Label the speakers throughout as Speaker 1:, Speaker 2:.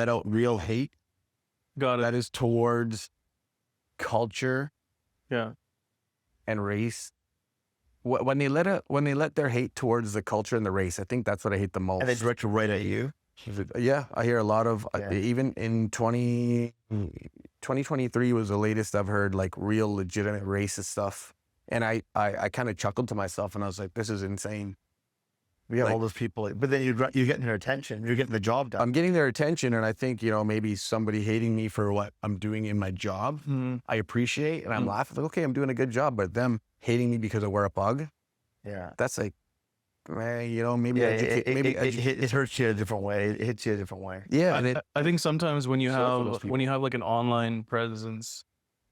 Speaker 1: let out real hate.
Speaker 2: Got it.
Speaker 1: That is towards culture
Speaker 2: Yeah.
Speaker 1: and race. When they let their hate towards the culture and the race, I think that's what I hate the most.
Speaker 3: And they direct it right at you.
Speaker 1: Yeah, I hear a lot of, even in 2023 was the latest I've heard, like real legitimate racist stuff. And I kind of chuckled to myself and I was like, this is insane.
Speaker 3: We have
Speaker 1: Like,
Speaker 3: all those people, but then you're getting their attention. You're getting the job done.
Speaker 1: I'm getting their attention, and I think, maybe somebody hating me for what I'm doing in my job, I appreciate, and I'm laughing, like, okay, I'm doing a good job, but them hating me because I wear a pug, that's like, man, maybe
Speaker 3: it hurts you a different way. It hits you a different way.
Speaker 1: Yeah,
Speaker 2: I think sometimes when you have like an online presence,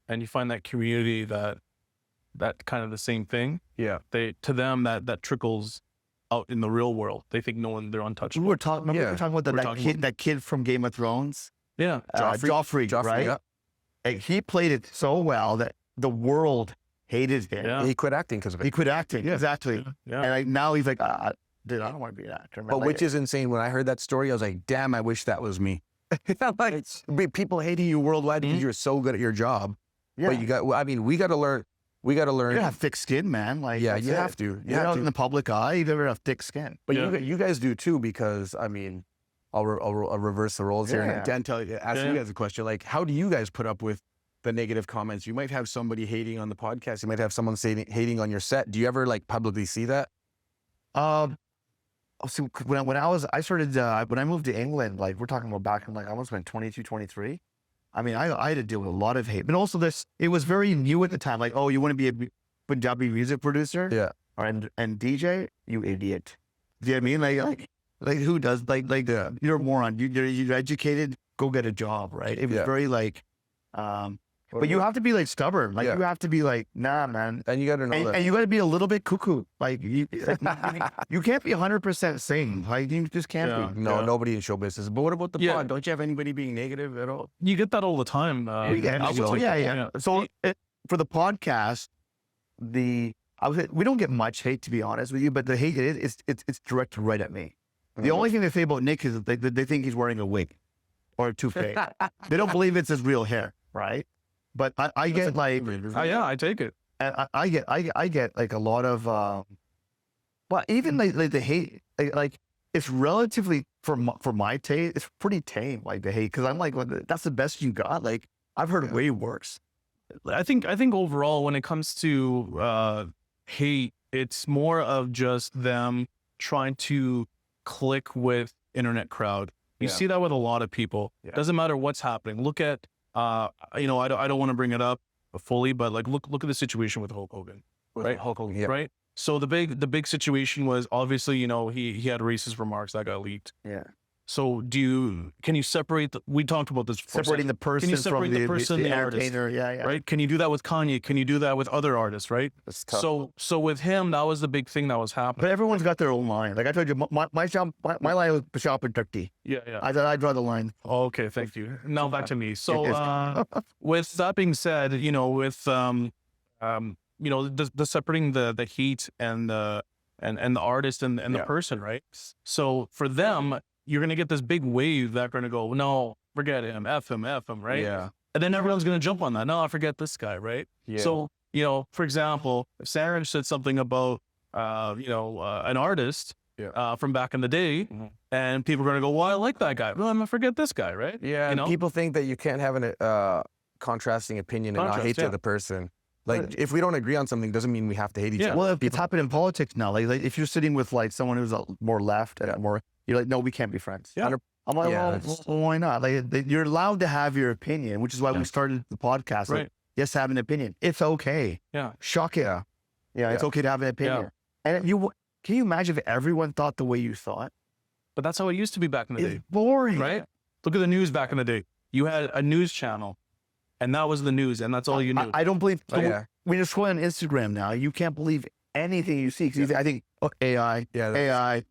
Speaker 2: and you find that community that kind of the same thing, to them that trickles out in the real world. They think they're untouchable.
Speaker 3: We were talking about that kid from Game of Thrones.
Speaker 2: Yeah.
Speaker 3: Joffrey, right?
Speaker 1: Yeah.
Speaker 3: Like, he played it so well that the world hated him.
Speaker 2: Yeah.
Speaker 1: He quit acting because of it.
Speaker 3: He quit acting, exactly.
Speaker 2: Yeah.
Speaker 3: And now he's like, dude, I don't want to be an actor.
Speaker 1: But which is insane. When I heard that story, I was like, damn, I wish that was me. Like, people hating you worldwide because you're so good at your job.
Speaker 3: Yeah.
Speaker 1: But we got to learn. We got to learn.
Speaker 3: You have thick skin, man. Like,
Speaker 1: you have to.
Speaker 3: You're out in the public eye. You never have thick skin.
Speaker 1: But you guys do too, because I'll reverse the roles here and ask you guys a question. Like, how do you guys put up with the negative comments? You might have somebody hating on the podcast. You might have someone hating on your set. Do you ever publicly see that?
Speaker 3: So when I moved to England, like, we're talking about back in, like, I must have been 22, 23. I had to deal with a lot of hate, but also it was very new at the time. Like, oh, you want to be a Punjabi music producer?
Speaker 1: Yeah.
Speaker 3: And DJ? You idiot. Do you know what I mean? Like who does, you're a moron. You're educated, go get a job, right? It was very but you have to be stubborn. You have to be nah, man.
Speaker 1: And you got to know that.
Speaker 3: And you got to be a little bit cuckoo. You can't be 100% sane. You just can't be.
Speaker 1: No, nobody in show business. But what about the pod? Don't you have anybody being negative at all?
Speaker 2: You get that all the time.
Speaker 3: So for the podcast, we don't get much hate, to be honest with you, but the hate it's directed right at me. The only thing they say about Nick is that they think he's wearing a wig or a toupee. They don't believe it's his real hair, right? But I get
Speaker 2: I take it.
Speaker 3: And I get a lot of, but even the hate, it's relatively for my taste, it's pretty tame. The hate, because I'm like, well, that's the best you got. I've heard way worse.
Speaker 2: I think overall, when it comes to hate, it's more of just them trying to click with internet crowd. You see that with a lot of people. It doesn't matter what's happening. Look at I don't want to bring it up fully, but look at the situation with Hulk Hogan, right?
Speaker 1: Hulk Hogan,
Speaker 2: right? So the big situation was obviously, he had racist remarks that got leaked.
Speaker 3: Yeah.
Speaker 2: So can you separate we talked about this before.
Speaker 3: Separating the person from the
Speaker 2: artist,
Speaker 3: yeah.
Speaker 2: Right? Can you do that with Kanye? Can you do that with other artists, right?
Speaker 1: That's tough.
Speaker 2: So with him, that was the big thing that was happening.
Speaker 3: But everyone's got their own line. Like I told you, my line was shop and dirty.
Speaker 2: Yeah.
Speaker 3: I draw the line.
Speaker 2: Okay, thank you. Now back to me. So with that being said, with the separating the heat and the artist and the person, right? So for them, you're going to get this big wave that are going to go, no, forget him, F him, right?
Speaker 1: Yeah.
Speaker 2: And then everyone's going to jump on that. No, I forget this guy, right?
Speaker 1: Yeah.
Speaker 2: So, for example, if Sanj Raj said something about, an artist from back in the day, and people are going to go, well, I like that guy. Well, I'm going to forget this guy, right?
Speaker 1: Yeah, and people think that you can't have a contrasting opinion and not hate the other person. If we don't agree on something, doesn't mean we have to hate each other.
Speaker 3: Well, it's happened in politics now. Like if you're sitting with someone who's more left and more, you're like, no, we can't be friends.
Speaker 2: Yeah.
Speaker 3: I'm like, well, why not? You're allowed to have your opinion, which is why we started the podcast.
Speaker 2: Right.
Speaker 3: Yes, have an opinion. It's okay.
Speaker 2: Yeah.
Speaker 3: Shock it. Yeah, it's okay to have an opinion. Yeah. And can you imagine if everyone thought the way you thought?
Speaker 2: But that's how it used to be back in the day.
Speaker 3: It's boring.
Speaker 2: Right? Look at the news back in the day. You had a news channel, and that was the news, and that's all you knew.
Speaker 3: I don't believe. When you're scrolling on Instagram now, you can't believe anything you see. I think, AI, AI.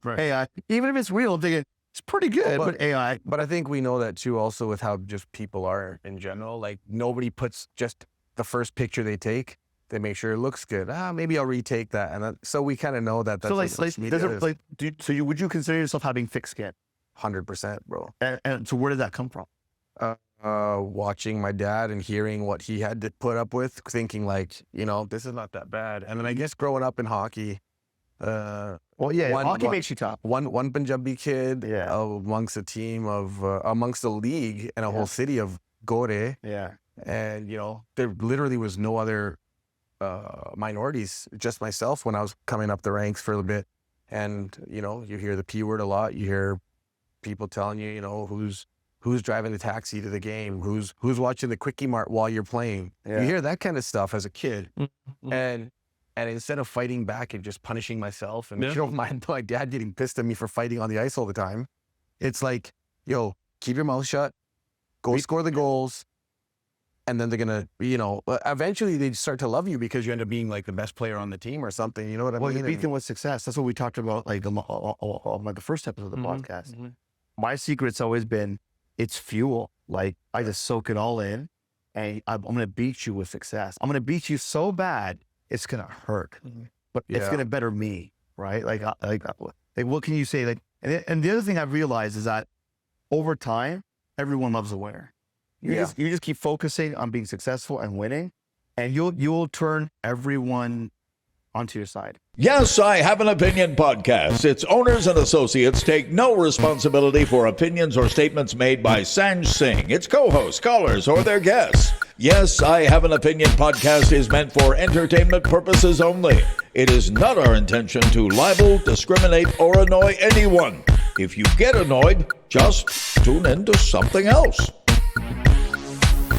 Speaker 3: Even if it's real, I'm thinking, it's pretty good, but AI.
Speaker 1: But I think we know that too also with how just people are in general. Nobody puts just the first picture they take. They make sure it looks good. Maybe I'll retake that. And so we kind of know that that's
Speaker 3: so would you consider yourself having thick skin?
Speaker 1: 100%, bro.
Speaker 3: And so where did that come from?
Speaker 1: Watching my dad and hearing what he had to put up with, thinking like, you know, this is not that bad. And then I guess growing up in hockey,
Speaker 3: hockey makes you tough.
Speaker 1: One Punjabi kid amongst a team of, amongst a league and a whole city of Gore.
Speaker 3: Yeah.
Speaker 1: And, you know, there literally was no other minorities, just myself when I was coming up the ranks for a bit. And, you know, you hear the P word a lot. You hear people telling you, you know, who's driving the taxi to the game, who's watching the Quickie Mart while you're playing. You hear that kind of stuff as a kid. And instead of fighting back and just punishing myself, and you don't mind my dad getting pissed at me for fighting on the ice all the time, it's like, yo, keep your mouth shut, go score the goals, and then they're gonna, you know, eventually they start to love you because you end up being like the best player on the team or something. You know what I mean?
Speaker 3: Well, you beat them with success. That's what we talked about, like on the first episode of the podcast. My secret's always been, it's fuel. Like, I just soak it all in, and I'm going to beat you with success. I'm going to beat you so bad, it's going to hurt, but it's going to better me, right? Like, what can you say? Like, and the other thing I've realized is that over time, everyone loves a winner. You just keep focusing on being successful and winning, and you'll turn everyone onto your side.
Speaker 4: Yes, I Have an Opinion podcast. Its owners and associates take no responsibility for opinions or statements made by Sanj Singh, its co-hosts, callers, or their guests. Yes, I Have an Opinion podcast is meant for entertainment purposes only. It is not our intention to libel, discriminate, or annoy anyone. If you get annoyed, just tune into something else.